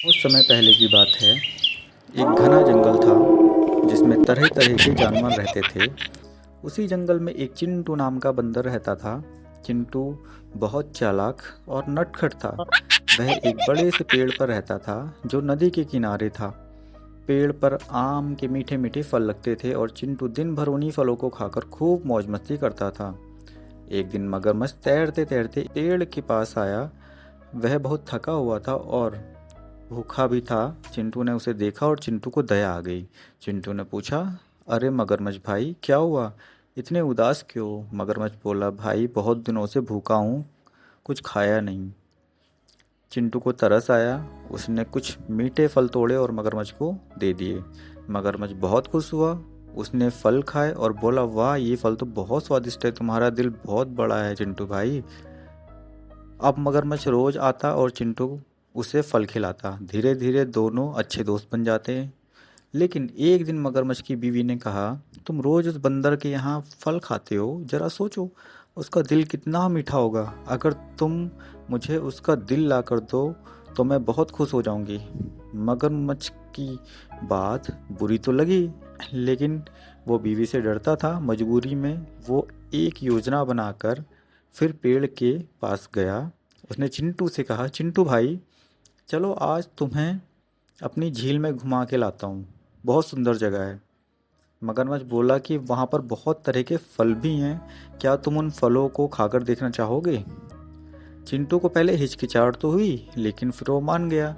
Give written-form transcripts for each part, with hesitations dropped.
बहुत समय पहले की बात है। एक घना जंगल था जिसमें तरह तरह के जानवर रहते थे। उसी जंगल में एक चिंटू नाम का बंदर रहता था। चिंटू बहुत चालाक और नटखट था। वह एक बड़े से पेड़ पर रहता था जो नदी के किनारे था। पेड़ पर आम के मीठे मीठे फल लगते थे और चिंटू दिन भर उन्हीं फलों को खाकर खूब मौज मस्ती करता था। एक दिन मगरमच्छ तैरते तैरते पेड़ के पास आया। वह बहुत थका हुआ था और भूखा भी था। चिंटू ने उसे देखा और चिंटू को दया आ गई। चिंटू ने पूछा, अरे मगरमच्छ भाई, क्या हुआ? इतने उदास क्यों? मगरमच्छ बोला, भाई बहुत दिनों से भूखा हूँ, कुछ खाया नहीं। चिंटू को तरस आया। उसने कुछ मीठे फल तोड़े और मगरमच्छ को दे दिए। मगरमच्छ बहुत खुश हुआ। उसने फल खाए और बोला, वाह, ये फल तो बहुत स्वादिष्ट है, तुम्हारा दिल बहुत बड़ा है चिंटू भाई। अब मगरमच्छ रोज आता और चिंटू उसे फल खिलाता। धीरे धीरे दोनों अच्छे दोस्त बन जाते हैं। लेकिन एक दिन मगरमच्छ की बीवी ने कहा, तुम रोज उस बंदर के यहाँ फल खाते हो, जरा सोचो उसका दिल कितना मीठा होगा। अगर तुम मुझे उसका दिल ला कर दो तो मैं बहुत खुश हो जाऊंगी। मगरमच्छ की बात बुरी तो लगी, लेकिन वो बीवी से डरता था। मजबूरी में वो एक योजना बनाकर फिर पेड़ के पास गया। उसने चिंटू से कहा, चिंटू भाई, चलो आज तुम्हें अपनी झील में घुमा के लाता हूँ, बहुत सुंदर जगह है। मगरमच्छ बोला कि वहाँ पर बहुत तरह के फल भी हैं, क्या तुम उन फलों को खाकर देखना चाहोगे? चिंटू को पहले हिचकिचाहट तो हुई, लेकिन फिर वो मान गया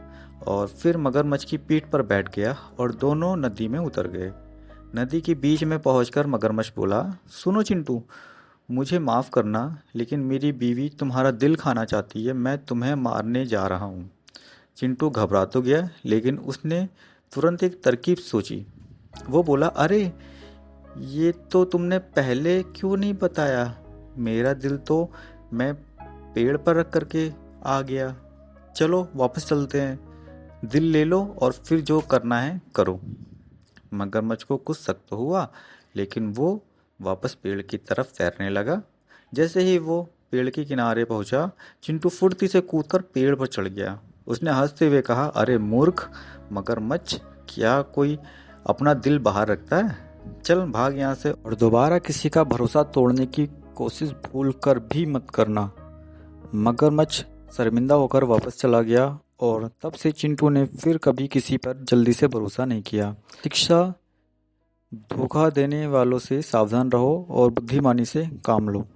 और फिर मगरमच्छ की पीठ पर बैठ गया और दोनों नदी में उतर गए। नदी के बीच में पहुंचकर मगरमच्छ बोला, सुनो चिंटू, मुझे माफ़ करना, लेकिन मेरी बीवी तुम्हारा दिल खाना चाहती है, मैं तुम्हें मारने जा रहा हूँ। चिंटू घबरा तो गया, लेकिन उसने तुरंत एक तरकीब सोची। वो बोला, अरे ये तो तुमने पहले क्यों नहीं बताया? मेरा दिल तो मैं पेड़ पर रख करके आ गया। चलो वापस चलते हैं, दिल ले लो और फिर जो करना है करो। मगरमच्छ को कुछ शक तो हुआ, लेकिन वो वापस पेड़ की तरफ तैरने लगा। जैसे ही वो पेड़ के किनारे पहुंचा, चिंटू फुर्ती से कूदकर पेड़ पर चढ़ गया। उसने हंसते हुए कहा, अरे मूर्ख मगरमच्छ, क्या कोई अपना दिल बाहर रखता है? चल भाग यहाँ से और दोबारा किसी का भरोसा तोड़ने की कोशिश भूल कर भी मत करना। मगरमच्छ शर्मिंदा होकर वापस चला गया और तब से चिंटू ने फिर कभी किसी पर जल्दी से भरोसा नहीं किया। शिक्षा, धोखा देने वालों से सावधान रहो और बुद्धिमानी से काम लो।